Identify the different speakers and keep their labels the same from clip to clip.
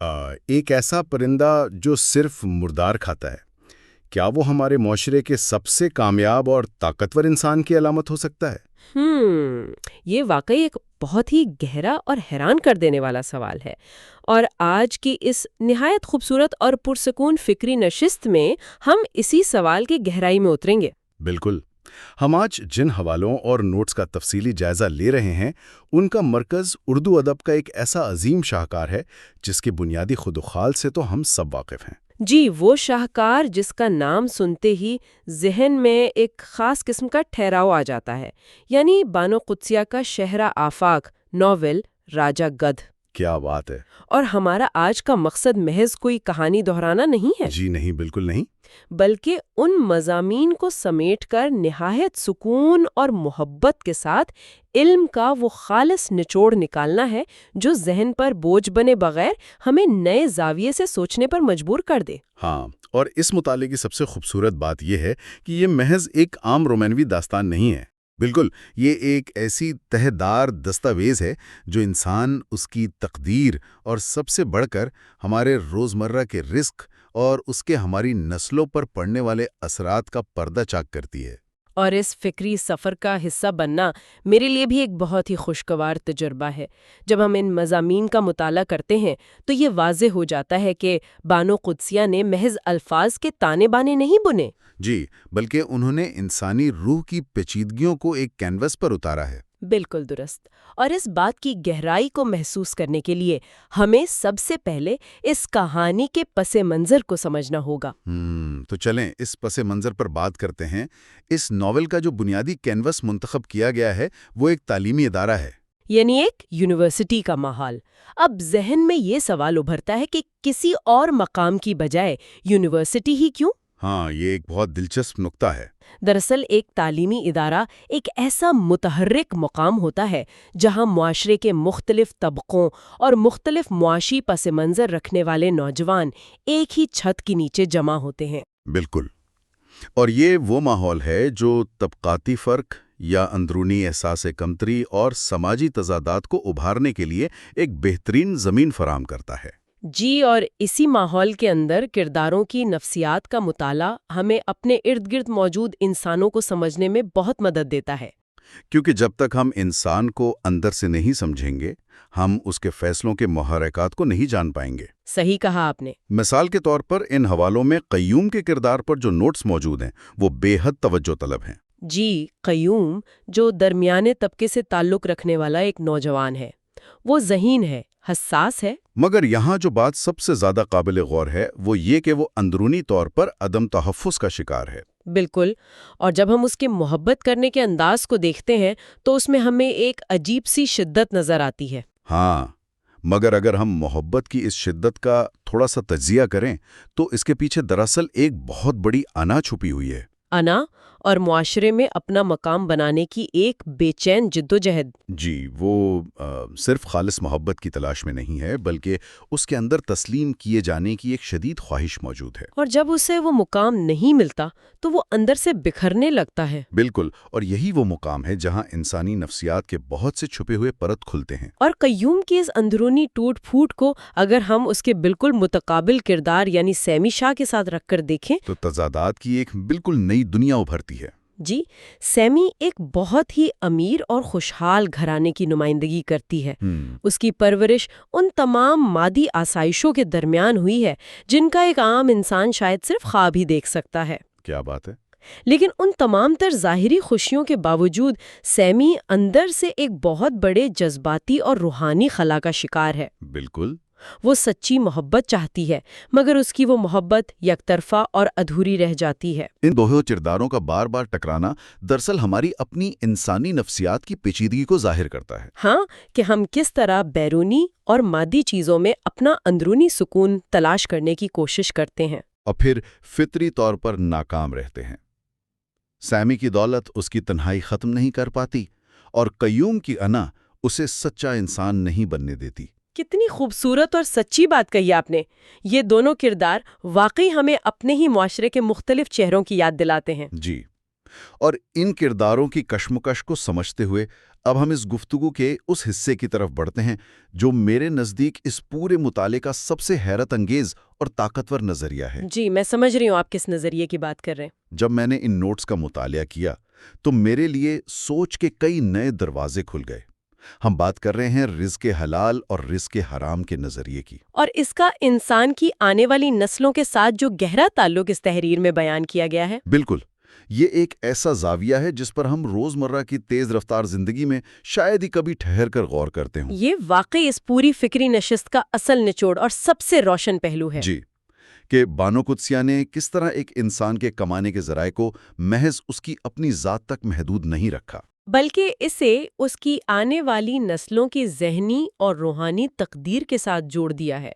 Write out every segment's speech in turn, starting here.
Speaker 1: ایک ایسا پرندہ جو صرف مردار کھاتا ہے، کیا وہ ہمارے معاشرے کے سب سے کامیاب اور طاقتور انسان کی علامت ہو سکتا ہے؟
Speaker 2: یہ واقعی ایک بہت ہی گہرا اور حیران کر دینے والا سوال ہے، اور آج کی اس نہایت خوبصورت اور پرسکون فکری نشست میں ہم اسی سوال کی گہرائی میں اتریں گے۔
Speaker 1: بالکل۔ ہم آج جن حوالوں اور نوٹس کا تفصیلی جائزہ لے رہے ہیں، ان کا مرکز اردو ادب کا ایک ایسا عظیم شاہکار ہے جس کے بنیادی خد و خال سے تو ہم سب واقف ہیں۔
Speaker 2: جی، وہ شاہکار جس کا نام سنتے ہی ذہن میں ایک خاص قسم کا ٹھہراؤ آ جاتا ہے، یعنی بانو قدسیہ کا شہر آفاق ناول راجہ گدھ۔
Speaker 1: کیا بات ہے!
Speaker 2: اور ہمارا آج کا مقصد محض کوئی کہانی دہرانا نہیں ہے،
Speaker 1: جی نہیں، بالکل نہیں۔
Speaker 2: بلکہ ان مضامین کو سمیٹ کر نہایت سکون اور محبت کے ساتھ علم کا وہ خالص نچوڑ نکالنا ہے جو ذہن پر بوجھ بنے بغیر ہمیں نئے زاویے سے سوچنے پر مجبور کر دے۔
Speaker 1: ہاں، اور اس مطالعے کی سب سے خوبصورت بات یہ ہے کہ یہ محض ایک عام رومانوی داستان نہیں ہے۔ بالکل، یہ ایک ایسی تہہ دار دستاویز ہے جو انسان، اس کی تقدیر اور سب سے بڑھ کر ہمارے روزمرہ کے رزق اور اس کے ہماری نسلوں پر پڑنے والے اثرات کا پردہ چاک کرتی ہے۔
Speaker 2: اور اس فکری سفر کا حصہ بننا میرے لیے بھی ایک بہت ہی خوشگوار تجربہ ہے۔ جب ہم ان مضامین کا مطالعہ کرتے ہیں تو یہ واضح ہو جاتا ہے کہ بانو قدسیہ نے محض الفاظ کے تانے بانے نہیں بنے۔
Speaker 1: جی، بلکہ انہوں نے انسانی روح کی پیچیدگیوں کو ایک کینوس پر اتارا ہے۔
Speaker 2: بالکل درست۔ اور اس بات کی گہرائی کو محسوس کرنے کے لیے ہمیں سب سے پہلے اس کہانی کے پس منظر کو سمجھنا ہوگا۔
Speaker 1: تو چلیں اس پس منظر پر بات کرتے ہیں۔ اس ناول کا جو بنیادی کینوس منتخب کیا گیا ہے وہ ایک تعلیمی ادارہ ہے،
Speaker 2: یعنی ایک یونیورسٹی کا ماحول۔ اب ذہن میں یہ سوال ابھرتا ہے کہ کسی اور مقام کی بجائے یونیورسٹی ہی کیوں؟
Speaker 1: ہاں، یہ ایک بہت دلچسپ نقطہ ہے۔
Speaker 2: دراصل ایک تعلیمی ادارہ ایک ایسا متحرک مقام ہوتا ہے جہاں معاشرے کے مختلف طبقوں اور مختلف معاشی پس منظر رکھنے والے نوجوان ایک ہی چھت کے نیچے جمع ہوتے ہیں۔
Speaker 1: بالکل، اور یہ وہ ماحول ہے جو طبقاتی فرق یا اندرونی احساس کمتری اور سماجی تضادات کو ابھارنے کے لیے ایک بہترین زمین فراہم کرتا ہے۔
Speaker 2: جی، اور اسی ماحول کے اندر کرداروں کی نفسیات کا مطالعہ ہمیں اپنے ارد گرد موجود انسانوں کو سمجھنے میں بہت مدد دیتا ہے۔
Speaker 1: کیونکہ جب تک ہم انسان کو اندر سے نہیں سمجھیں گے، ہم اس کے فیصلوں کے محرکات کو نہیں جان پائیں گے۔
Speaker 2: صحیح کہا آپ نے۔
Speaker 1: مثال کے طور پر ان حوالوں میں قیوم کے کردار پر جو نوٹس موجود ہیں وہ بے حد توجہ طلب ہیں۔
Speaker 2: جی، قیوم جو درمیانے طبقے سے تعلق رکھنے والا ایک نوجوان ہے، وہ ذہین ہے، حساس ہے،
Speaker 1: مگر یہاں جو بات سب سے زیادہ قابل غور ہے وہ یہ کہ وہ اندرونی طور پر عدم تحفظ کا شکار ہے۔
Speaker 2: بالکل۔ اور جب ہم اس کے محبت کرنے کے انداز کو دیکھتے ہیں تو اس میں ہمیں ایک عجیب سی شدت نظر آتی ہے۔
Speaker 1: ہاں، مگر اگر ہم محبت کی اس شدت کا تھوڑا سا تجزیہ کریں تو اس کے پیچھے دراصل ایک بہت بڑی انا چھپی ہوئی ہے۔
Speaker 2: انا اور معاشرے میں اپنا مقام بنانے کی ایک بے چین جدوجہد۔
Speaker 1: جی، وہ صرف خالص محبت کی تلاش میں نہیں ہے، بلکہ اس کے اندر تسلیم کیے جانے کی ایک شدید خواہش موجود ہے۔
Speaker 2: اور جب اسے وہ مقام نہیں ملتا تو وہ اندر سے بکھرنے لگتا ہے۔
Speaker 1: بالکل، اور یہی وہ مقام ہے جہاں انسانی نفسیات کے بہت سے چھپے ہوئے پرت کھلتے ہیں۔
Speaker 2: اور قیوم کی اس اندرونی ٹوٹ پھوٹ کو اگر ہم اس کے بالکل متقابل کردار یعنی سیمی شاہ کے ساتھ رکھ کر دیکھیں
Speaker 1: تو تضادات کی ایک بالکل نئی دنیا ابھرتی ہے۔
Speaker 2: جی، سیمی ایک بہت ہی امیر اور خوشحال گھرانے کی نمائندگی کرتی ہے۔ اس کی پرورش ان تمام مادی آسائشوں کے درمیان ہوئی ہے جن کا ایک عام انسان شاید صرف خواب ہی دیکھ سکتا ہے۔
Speaker 1: کیا بات ہے!
Speaker 2: لیکن ان تمام تر ظاہری خوشیوں کے باوجود سیمی اندر سے ایک بہت بڑے جذباتی اور روحانی خلا کا شکار ہے۔
Speaker 1: بالکل۔
Speaker 2: وہ سچی محبت چاہتی ہے، مگر اس کی وہ محبت یک طرفہ اور ادھوری رہ جاتی ہے۔
Speaker 1: ان دونوں کرداروں کا بار بار ٹکرانا دراصل ہماری اپنی انسانی نفسیات کی پیچیدگی کو ظاہر کرتا ہے۔
Speaker 2: ہاں، کہ ہم کس طرح بیرونی اور مادی چیزوں میں اپنا اندرونی سکون تلاش کرنے کی کوشش کرتے ہیں
Speaker 1: اور پھر فطری طور پر ناکام رہتے ہیں۔ سیمی کی دولت اس کی تنہائی ختم نہیں کر پاتی اور قیوم کی انا اسے سچا انسان نہیں بننے دیتی۔
Speaker 2: کتنی خوبصورت اور سچی بات کہی آپ نے۔ یہ دونوں کردار واقعی ہمیں اپنے ہی معاشرے کے مختلف چہروں کی یاد دلاتے ہیں۔
Speaker 1: جی، اور ان کرداروں کی کشمکش کو سمجھتے ہوئے اب ہم اس گفتگو کے اس حصے کی طرف بڑھتے ہیں جو میرے نزدیک اس پورے مطالعے کا سب سے حیرت انگیز اور طاقتور نظریہ ہے۔
Speaker 2: جی، میں سمجھ رہی ہوں آپ کس نظریے کی بات کر رہے ہیں۔
Speaker 1: جب میں نے ان نوٹس کا مطالعہ کیا تو میرے لیے سوچ کے کئی نئے دروازے کھل گئے۔ ہم بات کر رہے ہیں رزق حلال اور رزق حرام کے نظریے کی،
Speaker 2: اور اس کا انسان کی آنے والی نسلوں کے ساتھ جو گہرا تعلق اس تحریر میں بیان کیا گیا ہے۔
Speaker 1: بالکل، یہ ایک ایسا زاویہ ہے جس پر ہم روزمرہ کی تیز رفتار زندگی میں شاید ہی کبھی ٹھہر کر غور کرتے ہوں۔
Speaker 2: یہ واقعی اس پوری فکری نشست کا اصل نچوڑ اور سب سے روشن پہلو ہے۔
Speaker 1: جی، کہ بانو قدسیہ نے کس طرح ایک انسان کے کمانے کے ذرائع کو محض اس کی اپنی ذات تک محدود نہیں رکھا،
Speaker 2: بلکہ اسے اس کی آنے والی نسلوں کی ذہنی اور روحانی تقدیر کے ساتھ جوڑ دیا ہے۔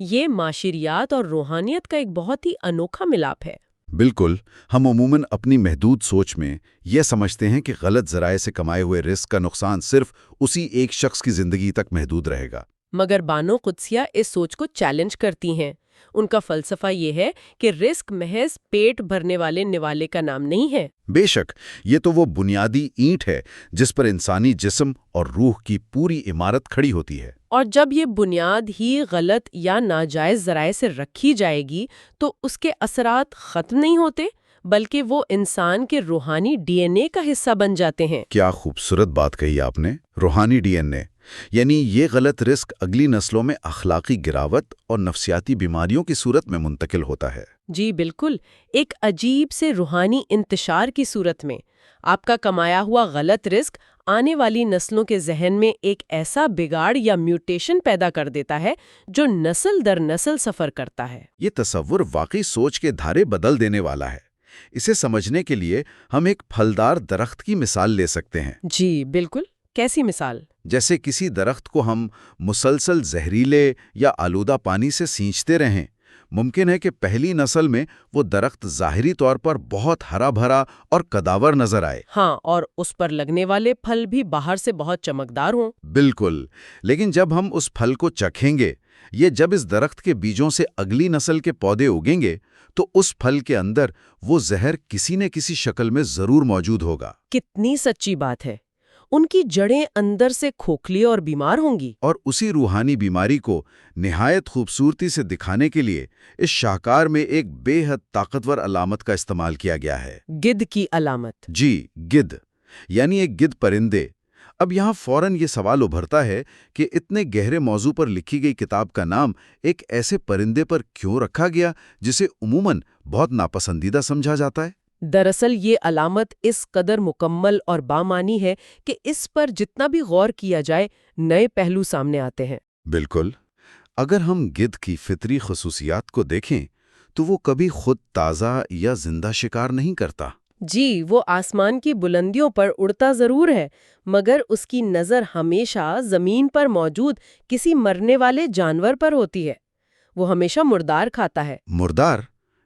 Speaker 2: یہ معاشریات اور روحانیت کا ایک بہت ہی انوکھا ملاپ ہے۔
Speaker 1: بالکل، ہم عموماً اپنی محدود سوچ میں یہ سمجھتے ہیں کہ غلط ذرائع سے کمائے ہوئے رزق کا نقصان صرف اسی ایک شخص کی زندگی تک محدود رہے گا۔
Speaker 2: مگر بانو قدسیہ اس سوچ کو چیلنج کرتی ہیں۔ ان کا فلسفہ یہ ہے کہ رزق محض پیٹ بھرنے والے نوالے کا نام نہیں ہے۔
Speaker 1: بے شک، یہ تو وہ بنیادی اینٹ ہے جس پر انسانی جسم اور روح کی پوری عمارت کھڑی ہوتی ہے۔
Speaker 2: اور جب یہ بنیاد ہی غلط یا ناجائز ذرائع سے رکھی جائے گی تو اس کے اثرات ختم نہیں ہوتے، بلکہ وہ انسان کے روحانی ڈی این اے کا حصہ بن جاتے ہیں۔
Speaker 1: کیا خوبصورت بات کہی آپ نے، روحانی ڈی این اے، یعنی یہ غلط رزق اگلی نسلوں میں اخلاقی گراوٹ اور نفسیاتی بیماریوں کی صورت میں منتقل ہوتا ہے۔
Speaker 2: جی بالکل، ایک عجیب سے روحانی انتشار کی صورت میں آپ کا کمایا ہوا غلط رزق آنے والی نسلوں کے ذہن میں ایک ایسا بگاڑ یا میوٹیشن پیدا کر دیتا ہے جو نسل در نسل سفر کرتا ہے۔
Speaker 1: یہ تصور واقعی سوچ کے دھارے بدل دینے والا ہے۔ اسے سمجھنے کے لیے ہم ایک پھلدار درخت کی مثال لے سکتے ہیں۔
Speaker 2: جی بالکل، کیسی مثال؟
Speaker 1: جیسے کسی درخت کو ہم مسلسل زہریلے یا آلودہ پانی سے سینچتے رہیں، ممکن ہے کہ پہلی نسل میں وہ درخت ظاہری طور پر بہت ہرا بھرا اور قداور نظر آئے۔
Speaker 2: ہاں، اور اس پر لگنے والے پھل بھی باہر سے بہت چمکدار ہوں۔
Speaker 1: بالکل، لیکن جب ہم اس پھل کو چکھیں گے، یہ جب اس درخت کے بیجوں سے اگلی نسل کے پودے اگیں گے تو اس پھل کے اندر وہ زہر کسی نہ کسی شکل میں ضرور موجود ہوگا۔
Speaker 2: کتنی سچی بات ہے! ان کی جڑیں اندر سے کھوکھلی اور بیمار ہوں گی۔
Speaker 1: اور اسی روحانی بیماری کو نہایت خوبصورتی سے دکھانے کے لیے اس شاہکار میں ایک بے حد طاقتور علامت کا استعمال کیا گیا ہے۔
Speaker 2: گدھ کی علامت۔
Speaker 1: جی، گدھ، یعنی ایک گدھ پرندے۔ اب یہاں فوراً یہ سوال ابھرتا ہے کہ اتنے گہرے موضوع پر لکھی گئی کتاب کا نام ایک ایسے پرندے پر کیوں رکھا گیا جسے عموماً بہت ناپسندیدہ سمجھا جاتا ہے؟
Speaker 2: دراصل یہ علامت اس قدر مکمل اور بامانی ہے کہ اس پر جتنا بھی غور کیا جائے نئے پہلو سامنے آتے ہیں۔
Speaker 1: بالکل، اگر ہم گدھ کی فطری خصوصیات کو دیکھیں تو وہ کبھی خود تازہ یا زندہ شکار نہیں کرتا۔
Speaker 2: جی، وہ آسمان کی بلندیوں پر اڑتا ضرور ہے، مگر اس کی نظر ہمیشہ زمین پر موجود کسی مرنے والے جانور پر ہوتی ہے۔ وہ ہمیشہ مردار کھاتا ہے۔
Speaker 1: مردار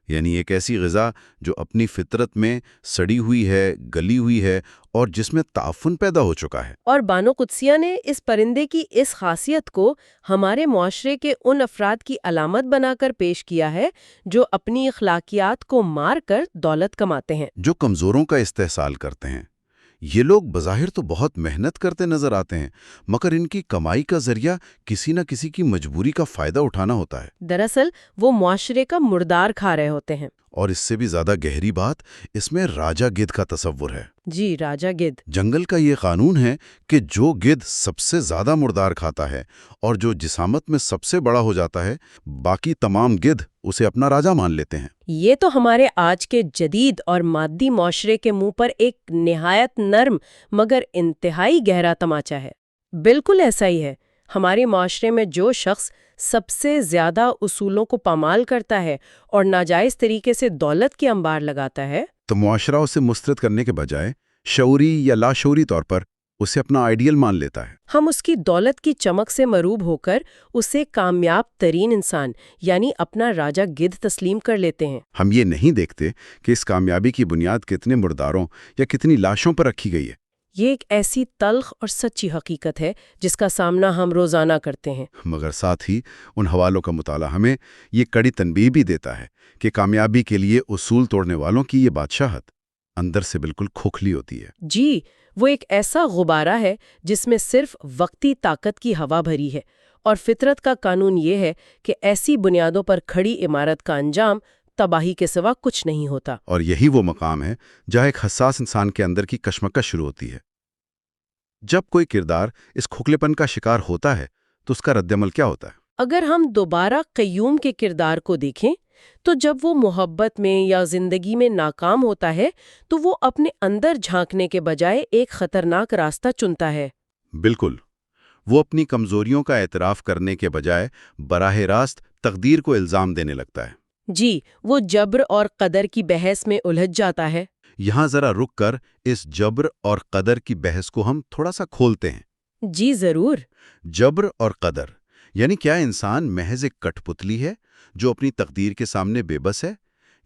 Speaker 1: یعنی ایک ایسی غذا جو اپنی فطرت میں سڑی ہوئی ہے، گلی ہوئی ہے اور جس میں تعفن پیدا ہو چکا ہے۔
Speaker 2: اور بانو قدسیہ نے اس پرندے کی اس خاصیت کو ہمارے معاشرے کے ان افراد کی علامت بنا کر پیش کیا ہے جو اپنی اخلاقیات کو مار کر دولت کماتے ہیں،
Speaker 1: جو کمزوروں کا استحصال کرتے ہیں۔ یہ لوگ بظاہر تو بہت محنت کرتے نظر آتے ہیں، مگر ان کی کمائی کا ذریعہ کسی نہ کسی کی مجبوری کا فائدہ اٹھانا ہوتا ہے۔
Speaker 2: دراصل وہ معاشرے کا مردار کھا رہے ہوتے ہیں۔
Speaker 1: اور اس سے بھی زیادہ گہری بات اس میں راجا گدھ کا تصور ہے۔
Speaker 2: جی، راجا گدھ۔
Speaker 1: جنگل کا یہ قانون ہے کہ جو گدھ سب سے زیادہ مردار کھاتا ہے اور جو جسامت میں سب سے بڑا ہو جاتا ہے، باقی تمام گدھ اسے اپنا راجا مان لیتے ہیں۔
Speaker 2: یہ تو ہمارے آج کے جدید اور مادی معاشرے کے منہ پر ایک نہایت نرم مگر انتہائی گہرا تماچا ہے۔ بالکل ایسا ہی ہے۔ ہمارے معاشرے میں جو شخص سب سے زیادہ اصولوں کو پامال کرتا ہے اور ناجائز طریقے سے دولت کے انبار لگاتا ہے،
Speaker 1: تو معاشرہ اسے مسترد کرنے کے بجائے شعوری یا لاشعوری طور پر اسے اپنا آئیڈیل مان لیتا ہے۔
Speaker 2: ہم اس کی دولت کی چمک سے مروب ہو کر اسے کامیاب ترین انسان یعنی اپنا راجا گدھ تسلیم کر لیتے ہیں۔
Speaker 1: ہم یہ نہیں دیکھتے کہ اس کامیابی کی بنیاد کتنے مرداروں یا کتنی لاشوں پر رکھی گئی ہے۔
Speaker 2: یہ ایک ایسی تلخ اور سچی حقیقت ہے جس کا سامنا ہم روزانہ کرتے ہیں۔
Speaker 1: مگر ساتھ ہی ان حوالوں کا مطالعہ ہمیں یہ کڑی تنبیہ بھی دیتا ہے کہ کامیابی کے لیے اصول توڑنے والوں کی یہ بادشاہت اندر سے بالکل کھوکھلی ہوتی ہے۔
Speaker 2: جی، وہ ایک ایسا غبارہ ہے جس میں صرف وقتی طاقت کی ہوا بھری ہے، اور فطرت کا قانون یہ ہے کہ ایسی بنیادوں پر کھڑی عمارت کا انجام تباہی کے سوا کچھ نہیں ہوتا۔
Speaker 1: اور یہی وہ مقام ہے جہاں ایک حساس انسان کے اندر کی کشمکش شروع ہوتی ہے۔ جب کوئی کردار اس کھوکھلے پن کا شکار ہوتا ہے تو اس کا رد عمل کیا ہوتا ہے؟
Speaker 2: اگر ہم دوبارہ قیوم کے کردار کو دیکھیں تو جب وہ محبت میں یا زندگی میں ناکام ہوتا ہے تو وہ اپنے اندر جھانکنے کے بجائے ایک خطرناک راستہ چنتا ہے۔
Speaker 1: بالکل، وہ اپنی کمزوریوں کا اعتراف کرنے کے بجائے براہ راست تقدیر کو الزام دینے لگتا ہے۔
Speaker 2: جی، وہ جبر اور قدر کی بحث میں الجھ جاتا ہے۔
Speaker 1: یہاں ذرا رک کر اس جبر اور قدر کی بحث کو ہم تھوڑا سا کھولتے ہیں۔
Speaker 2: جی ضرور۔
Speaker 1: جبر اور قدر یعنی کیا انسان محض ایک کٹھ پتلی ہے جو اپنی تقدیر کے سامنے بے بس ہے،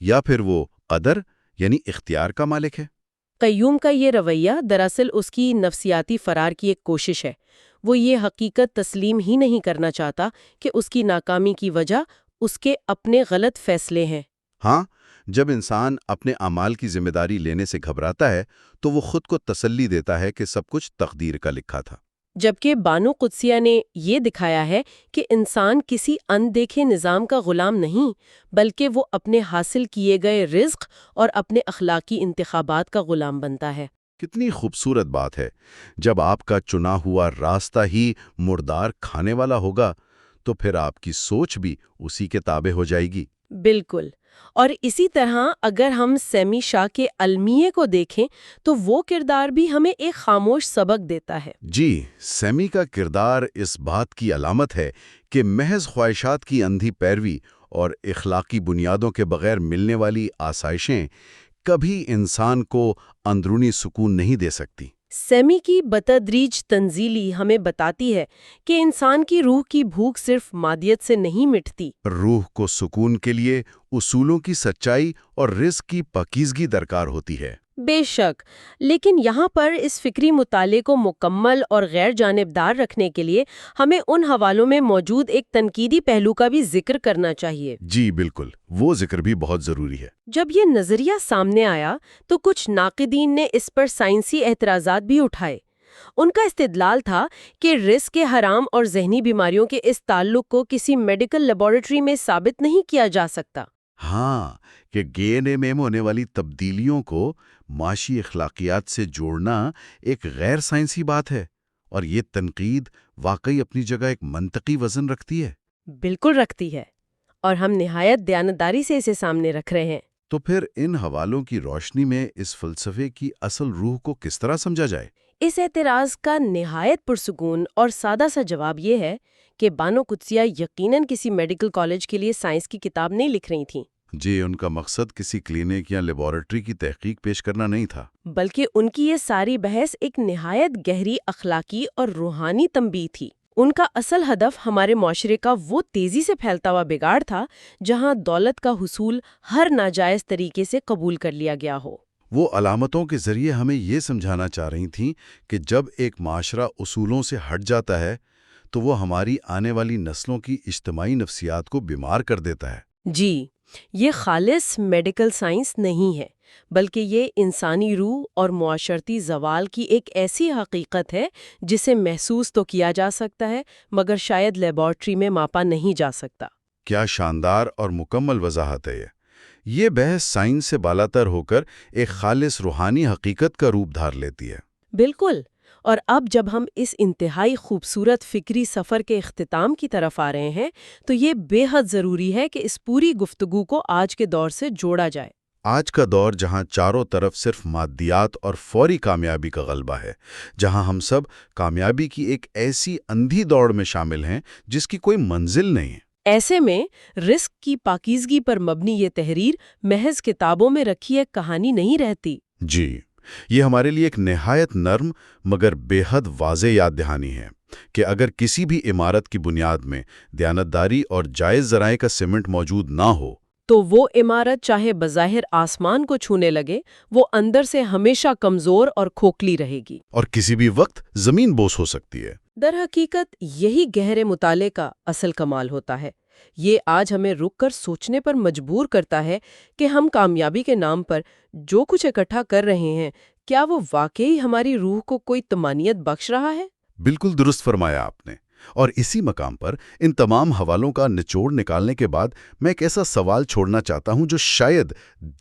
Speaker 1: یا پھر وہ قدر یعنی اختیار کا مالک ہے؟
Speaker 2: قیوم کا یہ رویہ دراصل اس کی نفسیاتی فرار کی ایک کوشش ہے۔ وہ یہ حقیقت تسلیم ہی نہیں کرنا چاہتا کہ اس کی ناکامی کی وجہ اس کے اپنے غلط فیصلے ہیں۔
Speaker 1: ہاں، جب انسان اپنے اعمال کی ذمہ داری لینے سے گھبراتا ہے تو وہ خود کو تسلی دیتا ہے کہ سب کچھ تقدیر کا لکھا تھا۔
Speaker 2: جبکہ بانو قدسیہ نے یہ دکھایا ہے کہ انسان کسی اندیکھے نظام کا غلام نہیں، بلکہ وہ اپنے حاصل کیے گئے رزق اور اپنے اخلاقی انتخابات کا غلام بنتا ہے۔
Speaker 1: کتنی خوبصورت بات ہے۔ جب آپ کا چنا ہوا راستہ ہی مردار کھانے والا ہوگا تو پھر آپ کی سوچ بھی اسی کے تابع ہو جائے گی۔
Speaker 2: بالکل۔ اور اسی طرح اگر ہم سیمی شاہ کے المیے کو دیکھیں تو وہ کردار بھی ہمیں ایک خاموش سبق دیتا ہے۔
Speaker 1: جی، سیمی کا کردار اس بات کی علامت ہے کہ محض خواہشات کی اندھی پیروی اور اخلاقی بنیادوں کے بغیر ملنے والی آسائشیں کبھی انسان کو اندرونی سکون نہیں دے سکتی۔
Speaker 2: سیمی کی بتدریج تنزیلی ہمیں بتاتی ہے کہ انسان کی روح کی بھوک صرف مادیت سے نہیں مٹتی۔
Speaker 1: روح کو سکون کے لیے اصولوں کی سچائی اور رزق کی پاکیزگی درکار ہوتی ہے۔
Speaker 2: بے شک، لیکن یہاں پر اس فکری مطالعے کو مکمل اور غیر جانبدار رکھنے کے لیے ہمیں ان حوالوں میں موجود ایک تنقیدی پہلو کا بھی ذکر کرنا چاہیے۔
Speaker 1: جی بالکل، وہ ذکر بھی بہت ضروری ہے۔
Speaker 2: جب یہ نظریہ سامنے آیا تو کچھ ناقدین نے اس پر سائنسی اعتراضات بھی اٹھائے۔ ان کا استدلال تھا کہ رزق کے حرام اور ذہنی بیماریوں کے اس تعلق کو کسی میڈیکل لیبارٹری میں ثابت نہیں کیا جا سکتا۔
Speaker 1: ہاں، کہ ڈی این اے میں ہونے والی تبدیلیوں کو معاشی اخلاقیات سے جوڑنا ایک غیر سائنسی بات ہے، اور یہ تنقید واقعی اپنی جگہ ایک منطقی وزن رکھتی ہے۔
Speaker 2: بالکل رکھتی ہے، اور ہم نہایت دیانتداری سے اسے سامنے رکھ رہے ہیں۔
Speaker 1: تو پھر ان حوالوں کی روشنی میں اس فلسفے کی اصل روح کو کس طرح سمجھا جائے؟
Speaker 2: اس اعتراض کا نہایت پرسکون اور سادہ سا جواب یہ ہے کہ بانو قدسیہ یقیناً کسی میڈیکل کالج کے لیے سائنس کی کتاب نہیں لکھ رہی تھیں۔
Speaker 1: جی، ان کا مقصد کسی کلینک یا لیبارٹری کی تحقیق پیش کرنا نہیں تھا،
Speaker 2: بلکہ ان کی یہ ساری بحث ایک نہایت گہری اخلاقی اور روحانی تنبیہ تھی۔ ان کا اصل ہدف ہمارے معاشرے کا وہ تیزی سے پھیلتا ہوا بگاڑ تھا جہاں دولت کا حصول ہر ناجائز طریقے سے قبول کر لیا گیا ہو۔
Speaker 1: وہ علامتوں کے ذریعے ہمیں یہ سمجھانا چاہ رہی تھیں کہ جب ایک معاشرہ اصولوں سے ہٹ جاتا ہے تو وہ ہماری آنے والی نسلوں کی اجتماعی نفسیات کو بیمار کر دیتا ہے۔
Speaker 2: جی، یہ خالص میڈیکل سائنس نہیں ہے، بلکہ یہ انسانی روح اور معاشرتی زوال کی ایک ایسی حقیقت ہے جسے محسوس تو کیا جا سکتا ہے مگر شاید لیبارٹری میں ماپا نہیں جا سکتا۔
Speaker 1: کیا شاندار اور مکمل وضاحت ہے یہ بحث سائنس سے بالاتر ہو کر ایک خالص روحانی حقیقت کا روپ دھار لیتی ہے۔
Speaker 2: بالکل، اور اب جب ہم اس انتہائی خوبصورت فکری سفر کے اختتام کی طرف آ رہے ہیں تو یہ بے حد ضروری ہے کہ اس پوری گفتگو کو آج کے دور سے جوڑا جائے۔
Speaker 1: آج کا دور جہاں چاروں طرف صرف مادیات اور فوری کامیابی کا غلبہ ہے، جہاں ہم سب کامیابی کی ایک ایسی اندھی دوڑ میں شامل ہیں جس کی کوئی منزل نہیں ہے،
Speaker 2: ایسے میں رزق کی پاکیزگی پر مبنی یہ تحریر محض کتابوں میں رکھی ایک کہانی نہیں رہتی۔
Speaker 1: جی، یہ ہمارے لیے ایک نہایت نرم مگر بے حد واضح یاد دہانی ہے کہ اگر کسی بھی عمارت کی بنیاد میں دیانتداری اور جائز ذرائع کا سیمنٹ موجود نہ ہو
Speaker 2: تو وہ عمارت چاہے بظاہر آسمان کو چھونے لگے، وہ اندر سے ہمیشہ کمزور اور کھوکھلی رہے گی،
Speaker 1: اور کسی بھی وقت زمین بوس ہو سکتی ہے۔
Speaker 2: در حقیقت یہی گہرے مطالعے کا اصل کمال ہوتا ہے۔ یہ آج ہمیں رک کر سوچنے پر مجبور کرتا ہے کہ ہم کامیابی کے نام پر جو کچھ اکٹھا کر رہے ہیں کیا وہ واقعی ہماری روح کو کوئی طمانینت بخش رہا ہے؟
Speaker 1: بالکل درست فرمایا آپ نے۔ اور اسی مقام پر ان تمام حوالوں کا نچوڑ نکالنے کے بعد میں ایک ایسا سوال چھوڑنا چاہتا ہوں جو شاید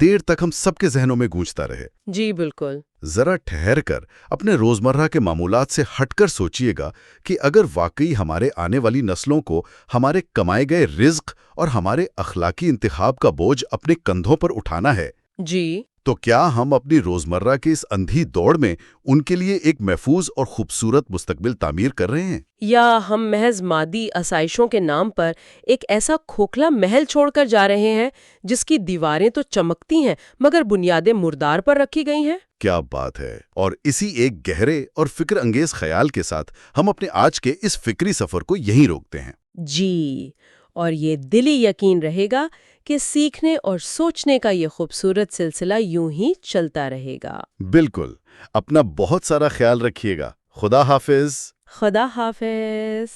Speaker 1: دیر تک ہم سب کے ذہنوں میں گونجتا رہے۔
Speaker 2: جی بالکل۔
Speaker 1: ذرا ٹھہر کر اپنے روزمرہ کے معمولات سے ہٹ کر سوچئے گا کہ اگر واقعی ہمارے آنے والی نسلوں کو ہمارے کمائے گئے رزق اور ہمارے اخلاقی انتخاب کا بوجھ اپنے کندھوں پر اٹھانا ہے،
Speaker 2: جی،
Speaker 1: تو کیا ہم اپنی روزمرہ کی اس اندھی دوڑ میں ان کے لیے ایک محفوظ اور خوبصورت مستقبل تعمیر کر رہے ہیں؟
Speaker 2: یا ہم محض مادی آسائشوں کے نام پر ایک ایسا کھوکھلا محل چھوڑ کر جا رہے ہیں جس کی دیواریں تو چمکتی ہیں مگر بنیادیں مردار پر رکھی گئی ہیں؟
Speaker 1: کیا بات ہے! اور اسی ایک گہرے اور فکر انگیز خیال کے ساتھ ہم اپنے آج کے اس فکری سفر کو یہیں روکتے ہیں۔
Speaker 2: جی، اور یہ دلی یقین رہے گا کہ سیکھنے اور سوچنے کا یہ خوبصورت سلسلہ یوں ہی چلتا رہے گا۔
Speaker 1: بالکل۔ اپنا بہت سارا خیال رکھیے گا۔ خدا حافظ۔
Speaker 2: خدا حافظ۔